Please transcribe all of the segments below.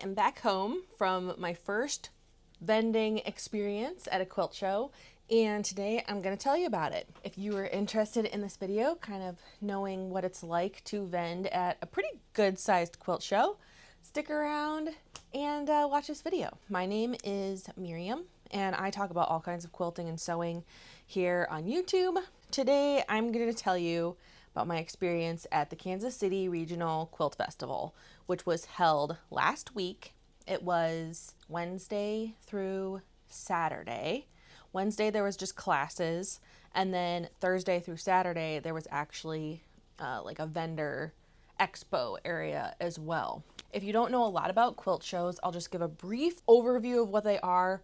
am back home from my first vending experience at a quilt show, and today I'm going to tell you about it. If you are interested in this video, kind of knowing what it's like to vend at a pretty good sized quilt show, stick around and watch this video. My name is Miriam, and I talk about all kinds of quilting and sewing here on YouTube. Today I'm going to tell you about my experience at the Kansas City Regional Quilt Festival, which was held last week. It was Wednesday through Saturday. Wednesday there was just classes, and then Thursday through Saturday there was actually like a vendor expo area as well. If you don't know a lot about quilt shows, I'll just give a brief overview of what they are.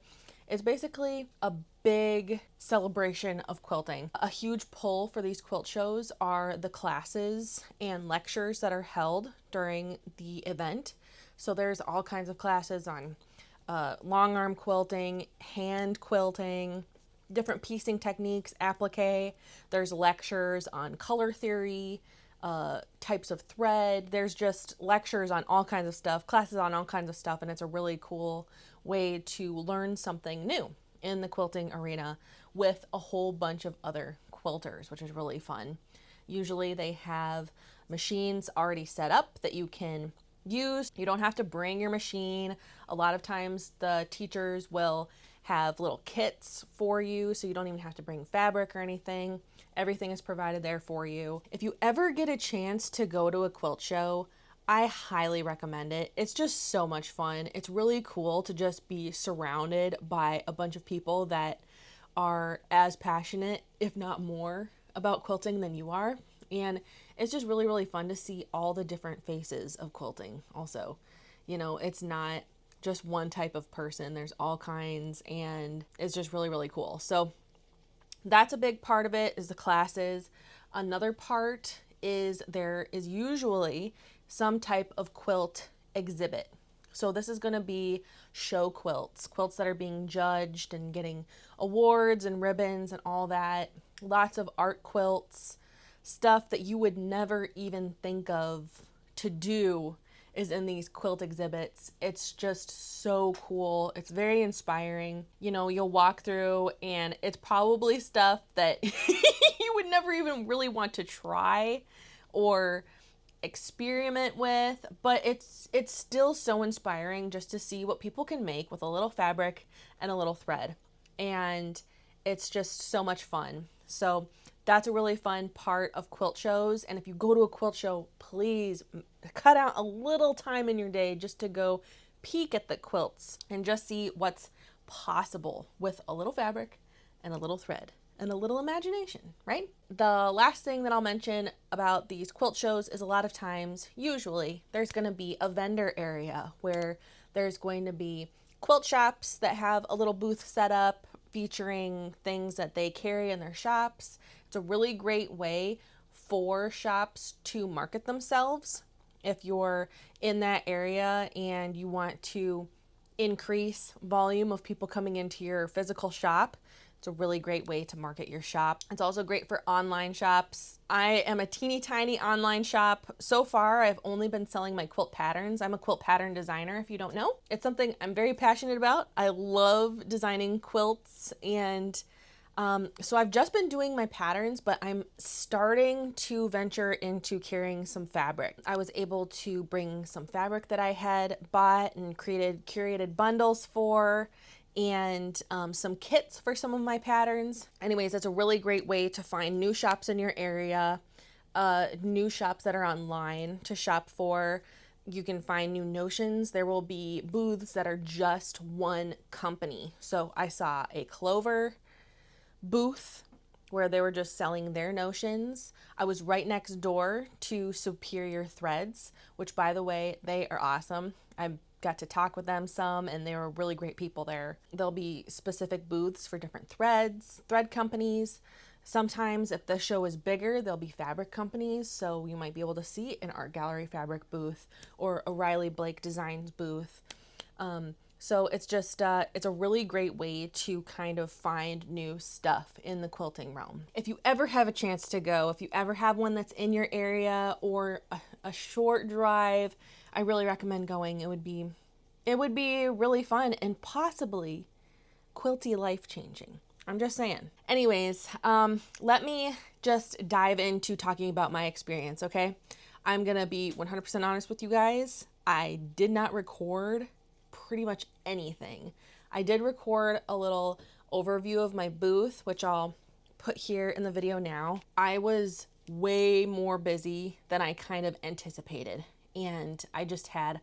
It's basically a big celebration of quilting. A huge pull for these quilt shows are the classes and lectures that are held during the event. So there's all kinds of classes on long arm quilting, hand quilting, different piecing techniques, applique. There's lectures on color theory, types of thread. There's just lectures on all kinds of stuff, classes on all kinds of stuff, and it's a really cool way to learn something new in the quilting arena with a whole bunch of other quilters, which is really fun. Usually they have machines already set up that you can use. You don't have to bring your machine. A lot of times the teachers will have little kits for you, so you don't even have to bring fabric or anything. Everything is provided there for you. If you ever get a chance to go to a quilt show, I highly recommend it. It's just so much fun. It's really cool to just be surrounded by a bunch of people that are as passionate, if not more, about quilting than you are. And it's just really, really fun to see all the different faces of quilting also. You know, it's not just one type of person. There's all kinds, and it's just really, really cool. So that's a big part of it, is the classes. Another part is there is usually some type of quilt exhibit. So this is going to be show quilts, quilts that are being judged and getting awards and ribbons and all that. Lots of art quilts, stuff that you would never even think of to do is in these quilt exhibits. It's just so cool. It's very inspiring. You know, you'll walk through and it's probably stuff that you would never even really want to try or experiment with, but it's still so inspiring just to see what people can make with a little fabric and a little thread. And it's just so much fun. So that's a really fun part of quilt shows. And if you go to a quilt show, please cut out a little time in your day just to go peek at the quilts and just see what's possible with a little fabric and a little thread and a little imagination, right? The last thing that I'll mention about these quilt shows is a lot of times, usually, there's going to be a vendor area where there's going to be quilt shops that have a little booth set up featuring things that they carry in their shops. It's a really great way for shops to market themselves. If you're in that area and you want to increase volume of people coming into your physical shop, it's a really great way to market your shop. It's also great for online shops. I am a teeny tiny online shop. So far, I've only been selling my quilt patterns. I'm a quilt pattern designer, if you don't know. It's something I'm very passionate about. I love designing quilts, and so I've just been doing my patterns, but I'm starting to venture into carrying some fabric. I was able to bring some fabric that I had bought and created curated bundles for, and some kits for some of my patterns. Anyways, that's a really great way to find new shops in your area, new shops that are online to shop for. You can find new notions. There will be booths that are just one company. So I saw a Clover booth where they were just selling their notions. I was right next door to Superior Threads, which, by the way, they are awesome. I got to talk with them some, and they were really great people there. There'll be specific booths for different threads, thread companies. Sometimes if the show is bigger, there'll be fabric companies, so you might be able to see an art gallery fabric booth or a Riley Blake Designs booth. So it's just, it's a really great way to kind of find new stuff in the quilting realm. If you ever have a chance to go, if you ever have one that's in your area or a short drive, I really recommend going. It would be it would be really fun and possibly quilty life-changing. I'm just saying. Anyways, let me just dive into talking about my experience, okay? I'm gonna be 100% honest with you guys. I did not record pretty much anything. I did record a little overview of my booth, which I'll put here in the video now. I was way more busy than I kind of anticipated, and I just had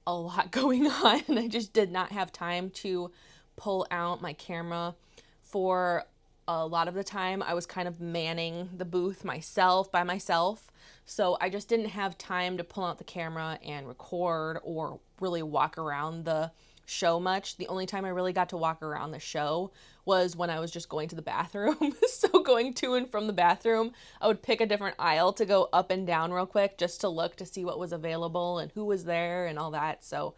a lot going on. I just did not have time to pull out my camera for a lot of the time. I was kind of manning the booth by myself. So I just didn't have time to pull out the camera and record or really walk around the show much. The only time I really got to walk around the show was when I was just going to the bathroom. So going to and from the bathroom, I would pick a different aisle to go up and down real quick just to look to see what was available and who was there and all that. So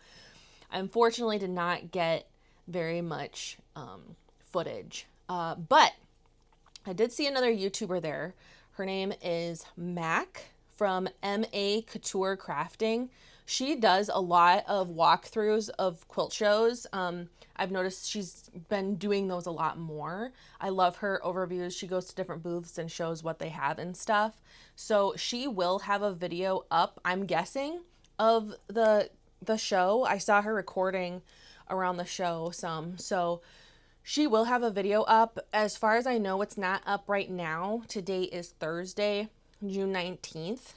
I unfortunately did not get very much footage. But I did see another YouTuber there. Her name is Mac from MA Couture Crafting. She does a lot of walkthroughs of quilt shows. I've noticed she's been doing those a lot more. I love her overviews. She goes to different booths and shows what they have and stuff. So she will have a video up, I'm guessing, of the show. I saw her recording around the show some. So she will have a video up. As far as I know, it's not up right now. Today is Thursday, June 19th.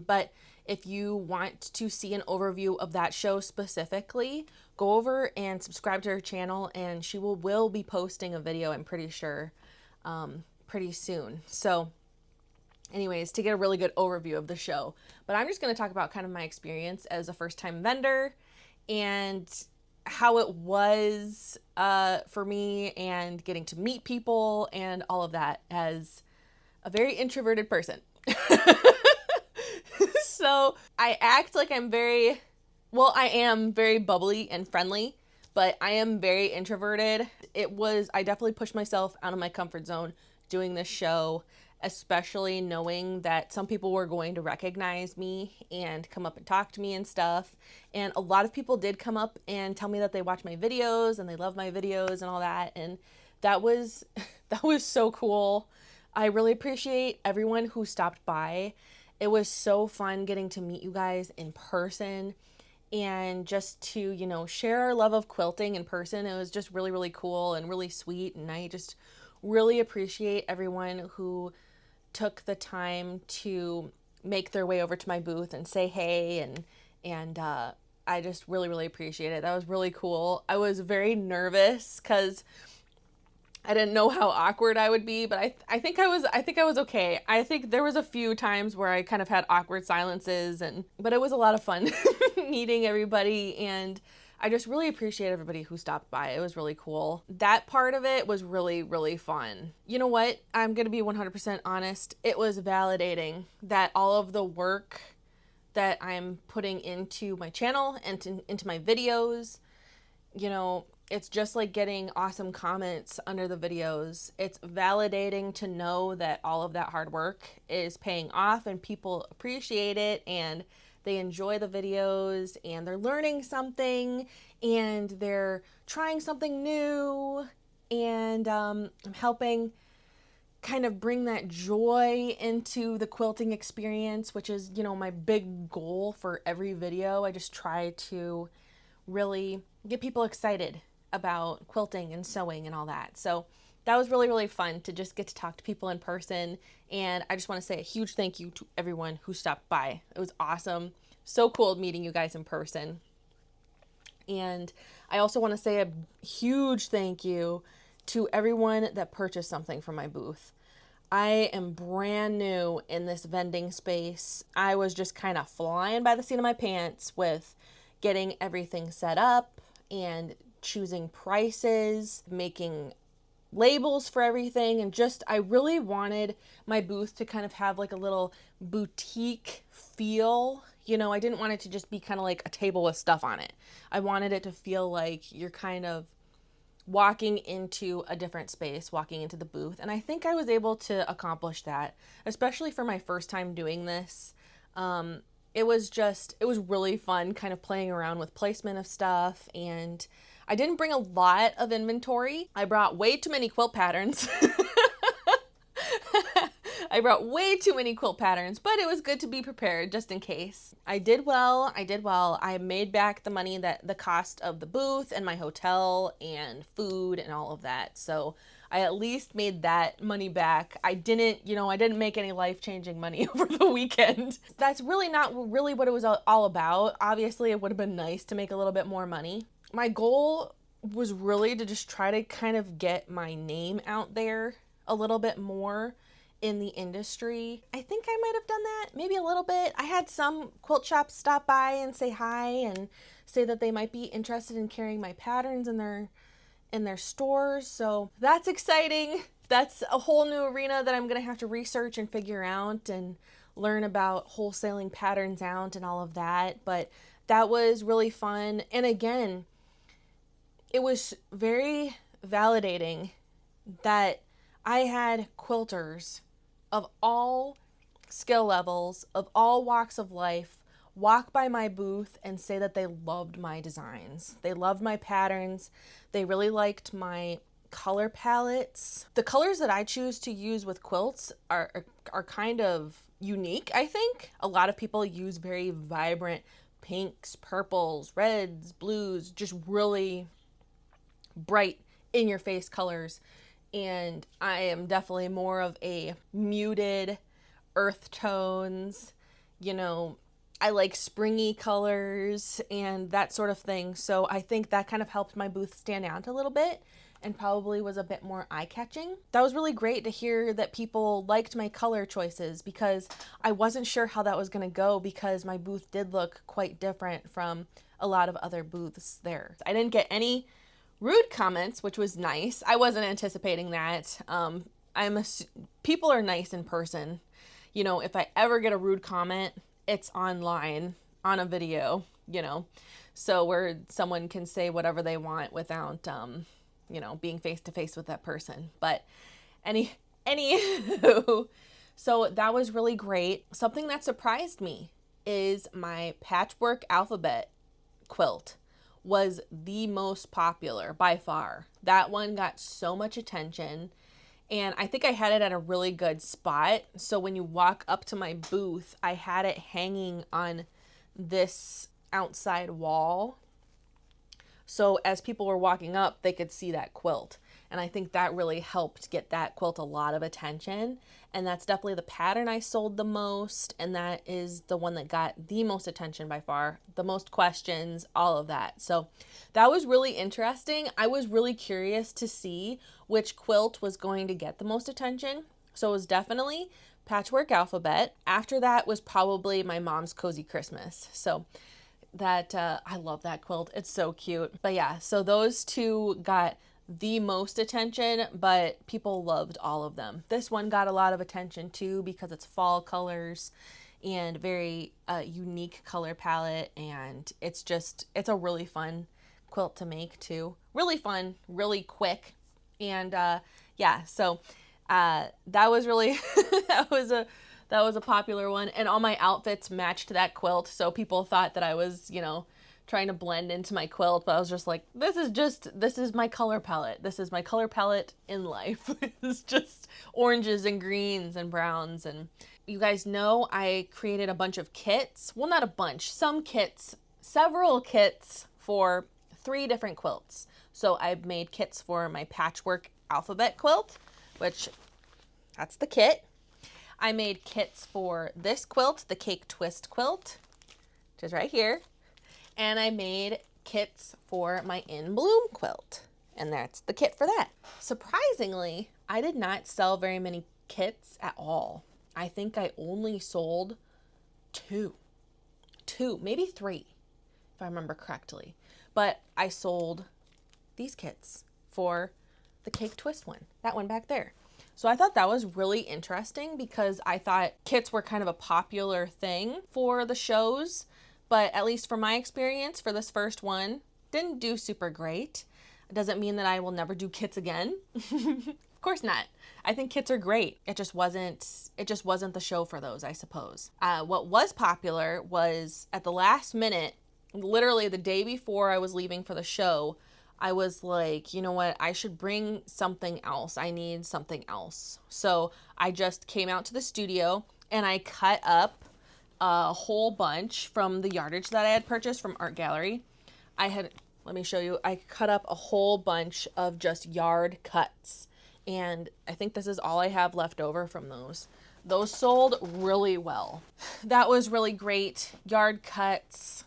But if you want to see an overview of that show specifically, go over and subscribe to her channel, and she will be posting a video, I'm pretty sure, pretty soon. So anyways, to get a really good overview of the show. But I'm just going to talk about kind of my experience as a first-time vendor and how it was for me, and getting to meet people and all of that as a very introverted person. So I act like I am very bubbly and friendly, but I am very introverted. I definitely pushed myself out of my comfort zone doing this show, especially knowing that some people were going to recognize me and come up and talk to me and stuff. And a lot of people did come up and tell me that they watch my videos and they love my videos and all that. And that was so cool. I really appreciate everyone who stopped by. It was so fun getting to meet you guys in person and just to, share our love of quilting in person. It was just really, really cool and really sweet. And I just really appreciate everyone who took the time to make their way over to my booth and say hey, and I just really, really appreciate it. That was really cool. I was very nervous because I didn't know how awkward I would be, but I think I was okay. I think there was a few times where I kind of had awkward silences, but it was a lot of fun meeting everybody, and I just really appreciate everybody who stopped by. It was really cool. That part of it was really, really fun. You know what? I'm going to be 100% honest. It was validating that all of the work that I'm putting into my channel and into my videos, it's just like getting awesome comments under the videos. It's validating to know that all of that hard work is paying off and people appreciate it and they enjoy the videos and they're learning something and they're trying something new, and I'm helping kind of bring that joy into the quilting experience, which is, my big goal for every video. I just try to really get people excited about quilting and sewing and all that. So that was really, really fun to just get to talk to people in person. And I just want to say a huge thank you to everyone who stopped by. It was awesome. So cool meeting you guys in person. And I also want to say a huge thank you to everyone that purchased something from my booth. I am brand new in this vending space. I was just kind of flying by the seat of my pants with getting everything set up and choosing prices, making labels for everything, and I really wanted my booth to kind of have like a little boutique feel. I didn't want it to just be kind of like a table with stuff on it. I wanted it to feel like you're kind of walking into a different space, walking into the booth. And I think I was able to accomplish that, especially for my first time doing this. it was really fun kind of playing around with placement of stuff. And I didn't bring a lot of inventory. I brought way too many quilt patterns. I brought way too many quilt patterns, but it was good to be prepared just in case. I did well. I made back the money, that the cost of the booth and my hotel and food and all of that. So I at least made that money back. I didn't make any life-changing money over the weekend. That's really not really what it was all about. Obviously, it would have been nice to make a little bit more money. My goal was really to just try to kind of get my name out there a little bit more in the industry. I think I might have done that maybe a little bit. I had some quilt shops stop by and say hi and say that they might be interested in carrying my patterns in their stores. So that's exciting. That's a whole new arena that I'm going to have to research and figure out and learn about wholesaling patterns out and all of that. But that was really fun. And again, it was very validating that I had quilters of all skill levels, of all walks of life, walk by my booth and say that they loved my designs. They loved my patterns. They really liked my color palettes. The colors that I choose to use with quilts are kind of unique, I think. A lot of people use very vibrant pinks, purples, reds, blues, just really bright in-your-face colors. And I am definitely more of a muted earth tones. I like springy colors and that sort of thing. So I think that kind of helped my booth stand out a little bit and probably was a bit more eye-catching. That was really great to hear that people liked my color choices, because I wasn't sure how that was going to go, because my booth did look quite different from a lot of other booths there. I didn't get any rude comments, which was nice. I wasn't anticipating that. People are nice in person. If I ever get a rude comment, it's online on a video, so where someone can say whatever they want without, being face to face with that person. But anywho, so that was really great. Something that surprised me is my patchwork alphabet quilt was the most popular by far. That one got so much attention, and I think I had it at a really good spot. So when you walk up to my booth, I had it hanging on this outside wall. So as people were walking up, they could see that quilt. And I think that really helped get that quilt a lot of attention. And that's definitely the pattern I sold the most. And that is the one that got the most attention by far, the most questions, all of that. So that was really interesting. I was really curious to see which quilt was going to get the most attention. So it was definitely Patchwork Alphabet. After that was probably my mom's Cozy Christmas. So that, I love that quilt. It's so cute. But yeah, so those two got the most attention, but people loved all of them. This one got a lot of attention too, because it's fall colors and very unique color palette, and it's a really fun quilt to make too. Really fun, really quick, and yeah, so that was really that was a popular one, and all my outfits matched that quilt, so people thought that I was, trying to blend into my quilt, but I was just like, this is my color palette. This is my color palette in life. It's just oranges and greens and browns. And you guys know I created a bunch of kits. Well, not a bunch, several kits for 3 different quilts. So I've made kits for my Patchwork Alphabet quilt, which that's the kit. I made kits for this quilt, the Cake Twist quilt, which is right here. And I made kits for my In Bloom quilt, and that's the kit for that. Surprisingly, I did not sell very many kits at all. I think I only sold 2, maybe 3, if I remember correctly. But I sold these kits for the Cake Twist one, that one back there. So I thought that was really interesting, because I thought kits were kind of a popular thing for the shows. But at least from my experience for this first one, didn't do super great. It doesn't mean that I will never do kits again. Of course not. I think kits are great. It just wasn't the show for those, I suppose. What was popular was at the last minute, literally the day before I was leaving for the show, I was like, you know what? I should bring something else. I need something else. So I just came out to the studio and I cut up a whole bunch from the yardage that I had purchased from Art Gallery. Let me show you. I cut up a whole bunch of just yard cuts. And I think this is all I have left over from those. Those sold really well. That was really great. Yard cuts.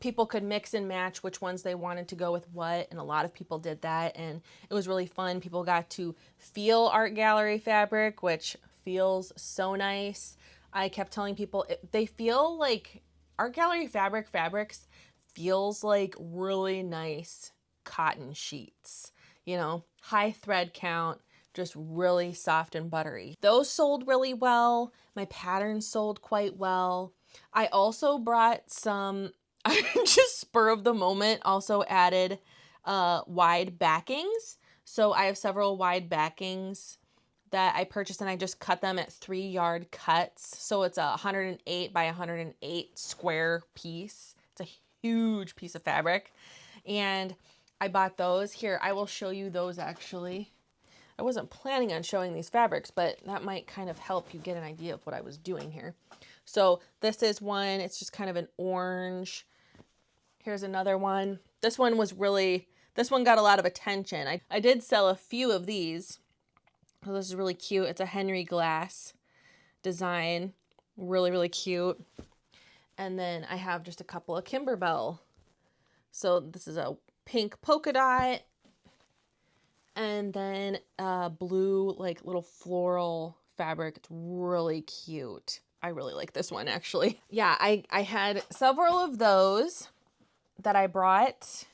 People could mix and match which ones they wanted to go with what, and a lot of people did that, and it was really fun. People got to feel Art Gallery fabric, which feels so nice. I kept telling people they feel like Art Gallery fabrics feels like really nice cotton sheets, you know, high thread count, just really soft and buttery. Those sold really well. My patterns sold quite well. I also brought some, I just spur of the moment, also added wide backings. So I have several wide backings that I purchased and I just cut them at 3-yard cuts. So it's a 108 by 108 square piece. It's a huge piece of fabric. And I bought those. Here, I will show you those actually. I wasn't planning on showing these fabrics, but that might kind of help you get an idea of what I was doing here. So this is one, it's just kind of an orange. Here's another one. This one got a lot of attention. I did sell a few of these. Oh, this is really cute. It's a Henry Glass design. Really, really cute. And then I have just a couple of Kimberbell. So this is a pink polka dot. And then blue, like little floral fabric. It's really cute. I really like this one, actually. Yeah, I had several of those that I brought.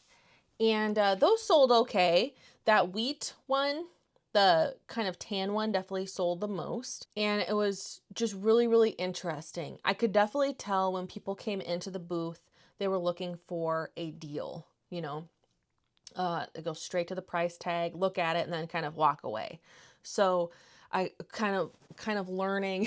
And those sold okay. That wheat one, the kind of tan one, definitely sold the most. And it was just really, really interesting. I could definitely tell when people came into the booth, they were looking for a deal, you know. They go straight to the price tag, look at it, and then kind of walk away. So I kind of learning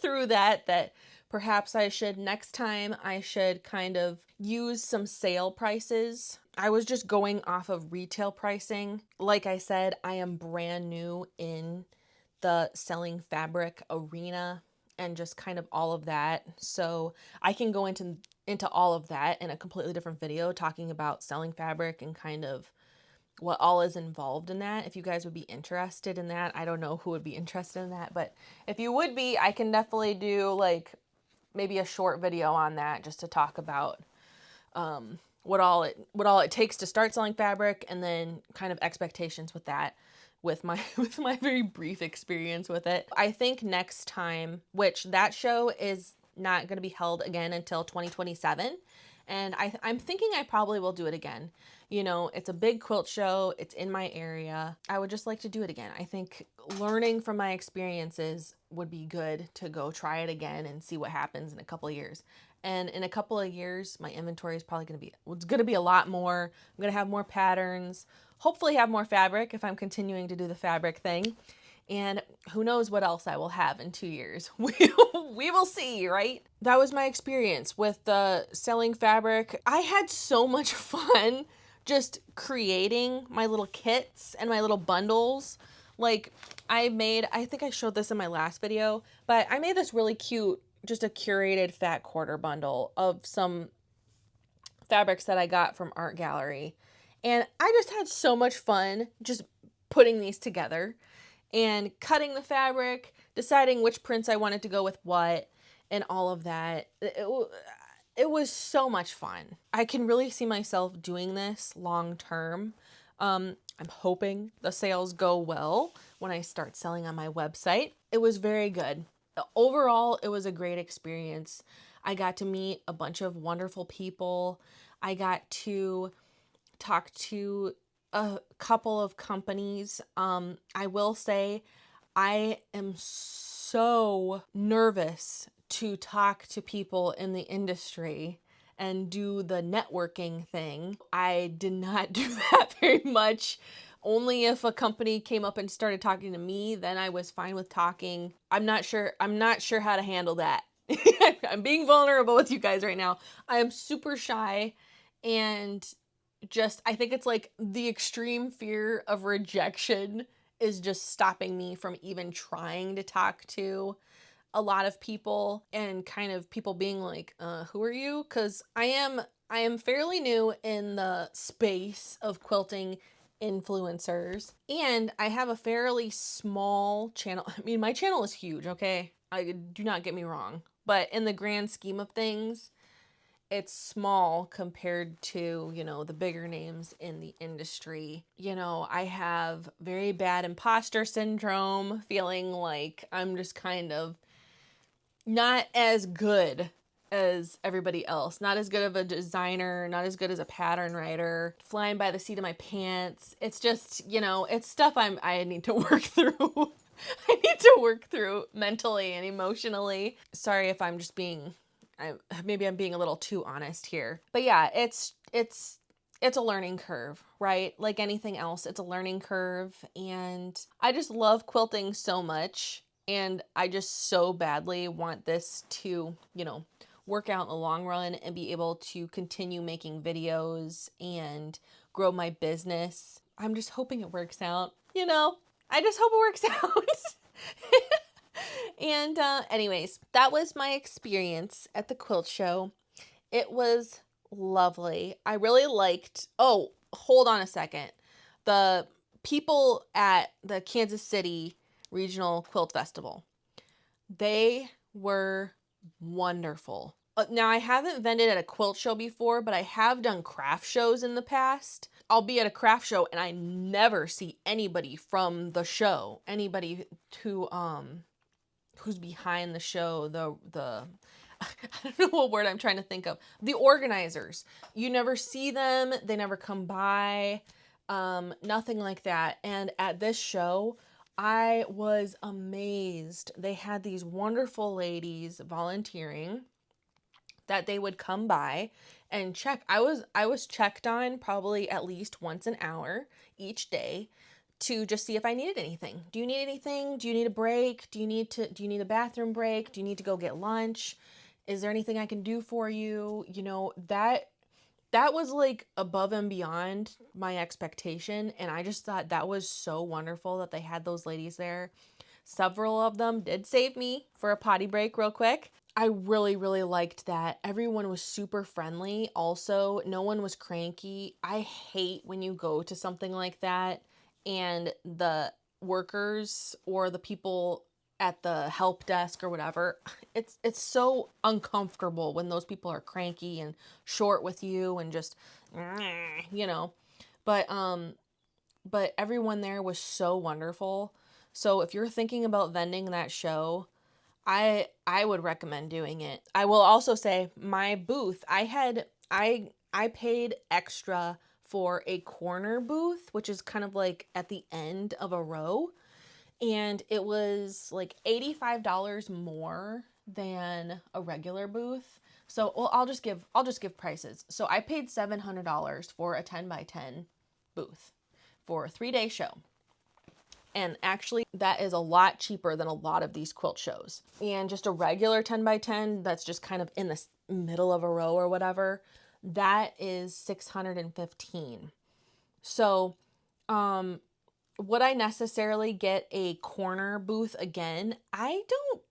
through that perhaps next time I should kind of use some sale prices. I was just going off of retail pricing. Like I said, I am brand new in the selling fabric arena and just kind of all of that. So I can go into all of that in a completely different video talking about selling fabric and kind of what all is involved in that. If you guys would be interested in that, I don't know who would be interested in that, but if you would be, I can definitely do like maybe a short video on that just to talk about what all it takes to start selling fabric, and then kind of expectations with that, with my very brief experience with it. I think next time, which that show is not going to be held again until 2027, and I'm thinking I probably will do it again. You know, it's a big quilt show. It's in my area. I would just like to do it again. I think learning from my experiences would be good to go try it again and see what happens in a couple of years. And in a couple of years, my inventory is probably it's going to be a lot more. I'm going to have more patterns, hopefully have more fabric if I'm continuing to do the fabric thing. And who knows what else I will have in 2 years. We will see, right? That was my experience with the selling fabric. I had so much fun just creating my little kits and my little bundles. Like I think I showed this in my last video, but I made this really cute, just a curated fat quarter bundle of some fabrics that I got from Art Gallery. And I just had so much fun just putting these together and cutting the fabric, deciding which prints I wanted to go with what, and all of that. It was so much fun. I can really see myself doing this long term. I'm hoping the sales go well when I start selling on my website. It was very good. Overall, it was a great experience. I got to meet a bunch of wonderful people. I got to talk to a couple of companies. I will say I am so nervous to talk to people in the industry and do the networking thing. I did not do that very much Only if a company came up and started talking to me, then I was fine with talking. I'm not sure how to handle that. I'm being vulnerable with you guys right now. I am super shy, and just, I think it's like the extreme fear of rejection is just stopping me from even trying to talk to a lot of people, and kind of people being like, who are you? Because I am fairly new in the space of quilting influencers, and I have a fairly small channel. I mean, my channel is huge, okay? Do not get me wrong. But in the grand scheme of things, it's small compared to, you know, the bigger names in the industry. You know, I have very bad imposter syndrome, feeling like I'm just kind of not as good as everybody else, not as good of a designer, not as good as a pattern writer, flying by the seat of my pants. It's just, you know, it's stuff I need to work through. I need to work through mentally and emotionally. Sorry if I'm just being, maybe I'm being a little too honest here. But yeah, it's a learning curve, right? Like anything else, it's a learning curve, and I just love quilting so much, and I just so badly want this to, you know, work out in the long run and be able to continue making videos and grow my business. I'm just hoping it works out, you know? I just hope it works out. And anyways, that was my experience at the quilt show. It was lovely. I really liked, oh, hold on a second. The people at the Kansas City Regional Quilt Festival, they were wonderful. Now, I haven't vended at a quilt show before, but I have done craft shows in the past. I'll be at a craft show and I never see anybody from the show, anybody who who's behind the show, the I don't know what word I'm trying to think of. The organizers. You never see them. They never come by. Nothing like that. And at this show, I was amazed. They had these wonderful ladies volunteering that they would come by and check. I was checked on probably at least once an hour each day to just see if I needed anything. Do you need anything? Do you need a break? Do you need a bathroom break? Do you need to go get lunch? Is there anything I can do for you? You know, that was like above and beyond my expectation, and I just thought that was so wonderful that they had those ladies there. Several of them did save me for a potty break real quick. I really, really liked that. Everyone was super friendly. Also, no one was cranky. I hate when you go to something like that and the workers or the people at the help desk or whatever, it's so uncomfortable when those people are cranky and short with you and just, you know. But everyone there was so wonderful. So if you're thinking about vending that show, I would recommend doing it. I will also say my booth, I paid extra for a corner booth, which is kind of like at the end of a row, and it was like $85 more than a regular booth. So, well, I'll just give prices. So I paid $700 for a 10 by 10 booth for a 3-day show. And actually, that is a lot cheaper than a lot of these quilt shows. And just a regular 10 by 10 that's just kind of in the middle of a row or whatever, that is $615. So, would I necessarily get a corner booth again? I don't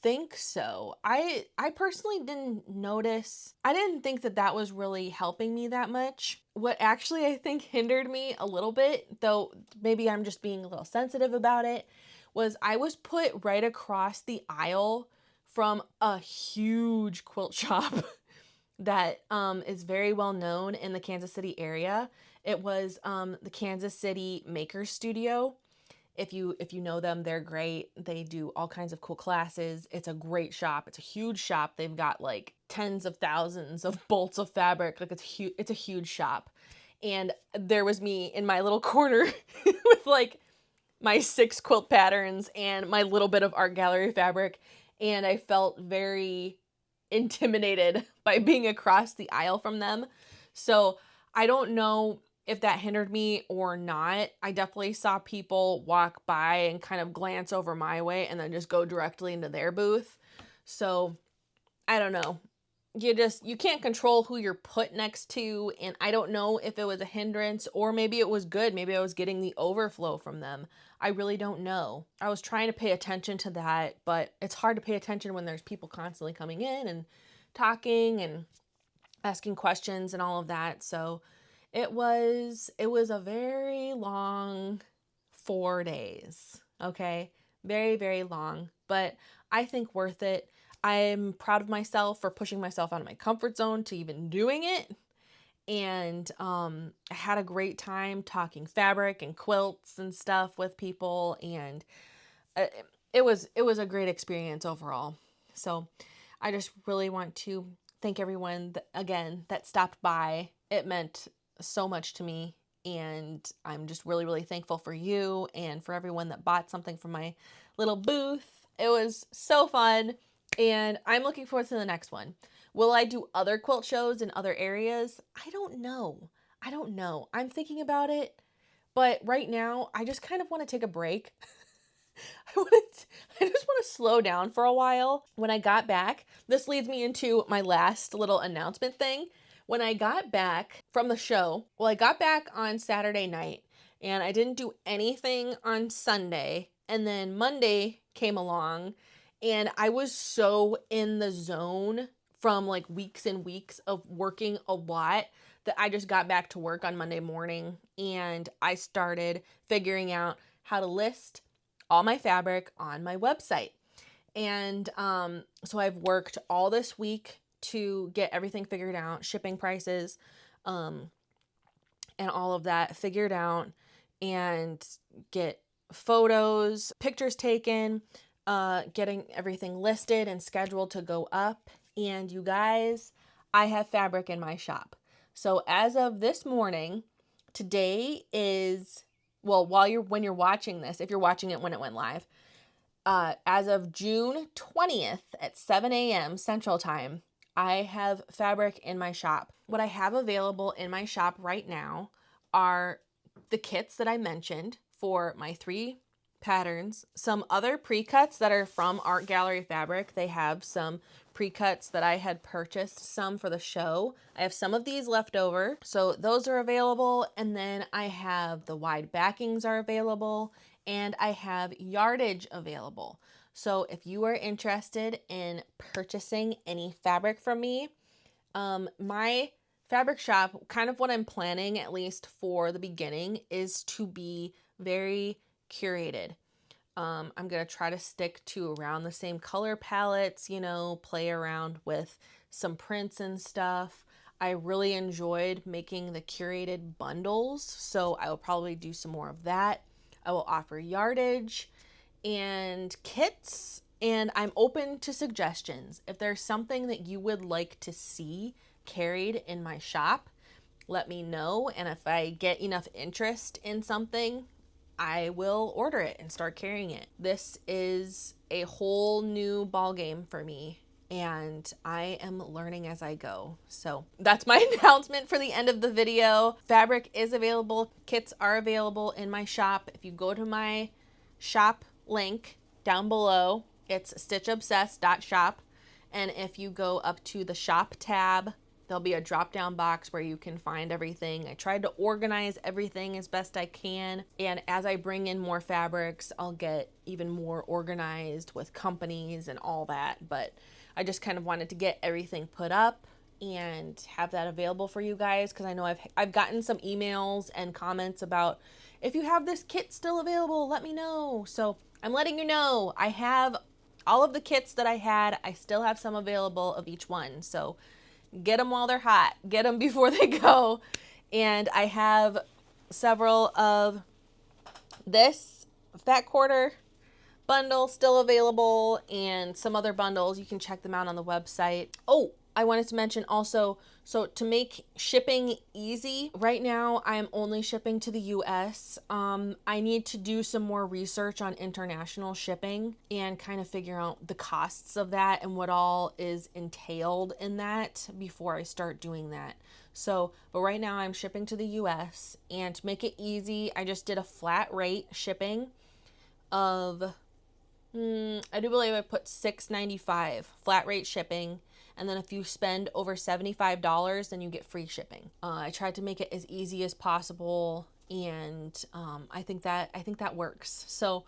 think so. I personally didn't notice. I didn't think that was really helping me that much. What actually I think hindered me a little bit, though maybe I'm just being a little sensitive about it, was I was put right across the aisle from a huge quilt shop that is very well known in the Kansas City area. It was the Kansas City Maker Studio. If you know them, they're great. They do all kinds of cool classes. It's a great shop. It's a huge shop. They've got like tens of thousands of bolts of fabric. Like it's a huge shop. And there was me in my little corner with like my 6 quilt patterns and my little bit of art gallery fabric, and I felt very intimidated by being across the aisle from them. So I don't know if that hindered me or not. I definitely saw people walk by and kind of glance over my way and then just go directly into their booth. So I don't know. You can't control who you're put next to, and I don't know if it was a hindrance or maybe it was good. Maybe I was getting the overflow from them. I really don't know. I was trying to pay attention to that, but it's hard to pay attention when there's people constantly coming in and talking and asking questions and all of that. So it was a very long 4 days. Okay? Very, very long, but I think worth it. I'm proud of myself for pushing myself out of my comfort zone to even doing it. And I had a great time talking fabric and quilts and stuff with people, and it was a great experience overall. So I just really want to thank everyone that stopped by. It meant so much to me, and I'm just really, really thankful for you and for everyone that bought something from my little booth. It was so fun. And I'm looking forward to the next one. Will I do other quilt shows in other areas? I don't know. I'm thinking about it. But right now, I just kind of want to take a break. I just want to slow down for a while. When I got back, this leads me into my last little announcement thing. When I got back from the show, I got back on Saturday night and I didn't do anything on Sunday. And then Monday came along. And I was so in the zone from like weeks and weeks of working a lot that I just got back to work on Monday morning and I started figuring out how to list all my fabric on my website. And so I've worked all this week to get everything figured out, shipping prices, and all of that figured out, and get photos, pictures taken, getting everything listed and scheduled to go up. And you guys, I have fabric in my shop. So as of this morning, today is, when you're watching this, if you're watching it when it went live, as of June 20th at 7 a.m. Central Time, I have fabric in my shop. What I have available in my shop right now are the kits that I mentioned for my 3 patterns, some other pre-cuts that are from Art Gallery Fabric. They have some pre-cuts that I had purchased some for the show. I have some of these left over, so those are available. And then I have the wide backings are available, and I have yardage available. So if you are interested in purchasing any fabric from me, my fabric shop, kind of what I'm planning, at least for the beginning, is to be very curated. I'm going to try to stick to around the same color palettes, play around with some prints and stuff. I really enjoyed making the curated bundles, so I will probably do some more of that. I will offer yardage and kits, and I'm open to suggestions. If there's something that you would like to see carried in my shop, let me know, and if I get enough interest in something, I will order it and start carrying it. This is a whole new ball game for me, and I am learning as I go. So that's my announcement for the end of the video. Fabric is available. Kits are available in my shop. If you go to my shop link down below, it's stitchobsessed.shop. And if you go up to the shop tab, there'll be a drop-down box where you can find everything. I tried to organize everything as best I can, and as I bring in more fabrics, I'll get even more organized with companies and all that. But I just kind of wanted to get everything put up and have that available for you guys, because I know I've gotten some emails and comments about, if you have this kit still available, let me know. So I'm letting you know. I have all of the kits that I had. I still have some available of each one. So get them while they're hot. Get them before they go. And I have several of this fat quarter bundle still available, and some other bundles. You can check them out on the website. Oh, I wanted to mention also, So to make shipping easy, right now I'm only shipping to the US. I need to do some more research on international shipping and kind of figure out the costs of that and what all is entailed in that before I start doing that. So, but right now I'm shipping to the US, and to make it easy, I just did a flat rate shipping of, I do believe I put $6.95 flat rate shipping. And then if you spend over $75, then you get free shipping. I tried to make it as easy as possible, and I think that works. So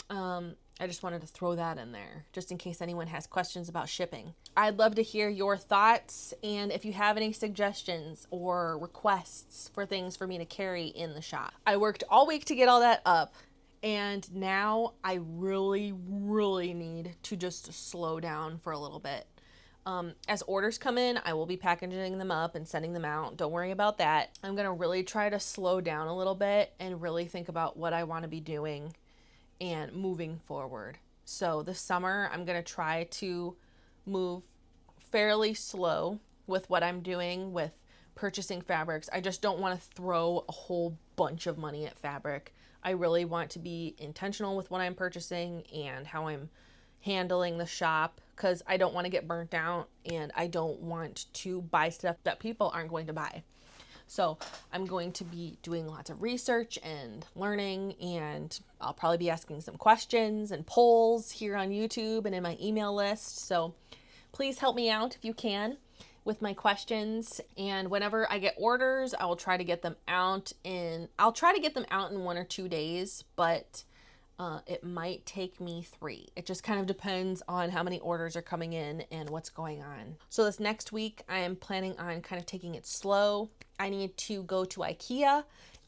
I just wanted to throw that in there just in case anyone has questions about shipping. I'd love to hear your thoughts, and if you have any suggestions or requests for things for me to carry in the shop. I worked all week to get all that up, and now I really need to just slow down for a little bit. As orders come in, I will be packaging them up and sending them out. Don't worry about that. I'm going to really try to slow down a little bit and really think about what I want to be doing and moving forward. So this summer, I'm going to try to move fairly slow with what I'm doing with purchasing fabrics. I just don't want to throw a whole bunch of money at fabric. I really want to be intentional with what I'm purchasing and how I'm handling the shop, because I don't want to get burnt out and I don't want to buy stuff that people aren't going to buy. So I'm going to be doing lots of research and learning, and I'll probably be asking some questions and polls here on YouTube and in my email list. So please help me out if you can with my questions. And whenever I get orders, I will try to get them out in 1 or 2 days, but it might take me 3. It just kind of depends on how many orders are coming in and what's going on. So this next week, I am planning on kind of taking it slow. I need to go to IKEA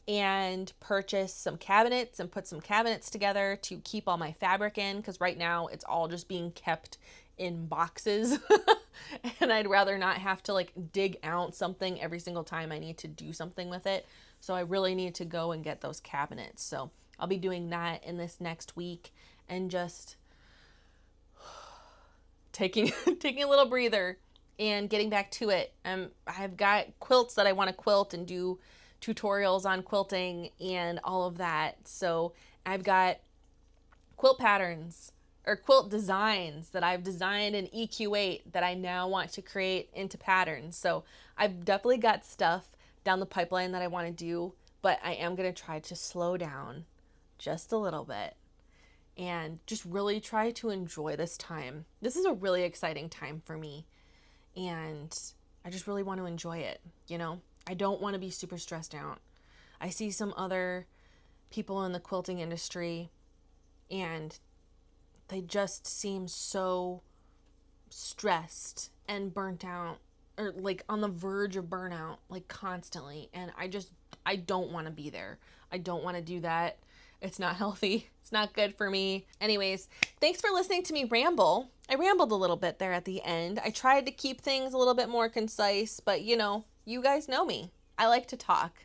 and purchase some cabinets and put some cabinets together to keep all my fabric in, because right now it's all just being kept in boxes and I'd rather not have to like dig out something every single time I need to do something with it. So I really need to go and get those cabinets. So I'll be doing that in this next week and just taking a little breather and getting back to it. I've got quilts that I want to quilt and do tutorials on quilting and all of that. So I've got quilt patterns or quilt designs that I've designed in EQ8 that I now want to create into patterns. So I've definitely got stuff down the pipeline that I want to do, but I am going to try to slow down just a little bit and just really try to enjoy this time. This is a really exciting time for me, and I just really want to enjoy it. You know, I don't want to be super stressed out. I see some other people in the quilting industry and they just seem so stressed and burnt out, or like on the verge of burnout, like constantly. And I don't want to be there. I don't want to do that. It's not healthy. It's not good for me. Anyways, thanks for listening to me ramble. I rambled a little bit there at the end. I tried to keep things a little bit more concise, but you know, you guys know me. I like to talk.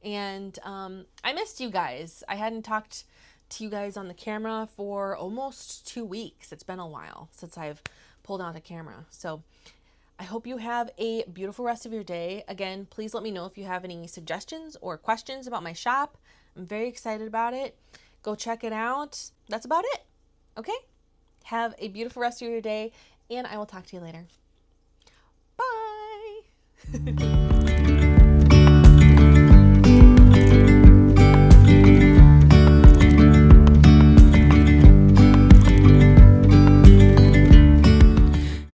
And I missed you guys. I hadn't talked to you guys on the camera for almost 2 weeks. It's been a while since I've pulled out a camera. So I hope you have a beautiful rest of your day. Again, please let me know if you have any suggestions or questions about my shop. I'm very excited about it. Go check it out. That's about it. Okay? Have a beautiful rest of your day, and I will talk to you later. Bye!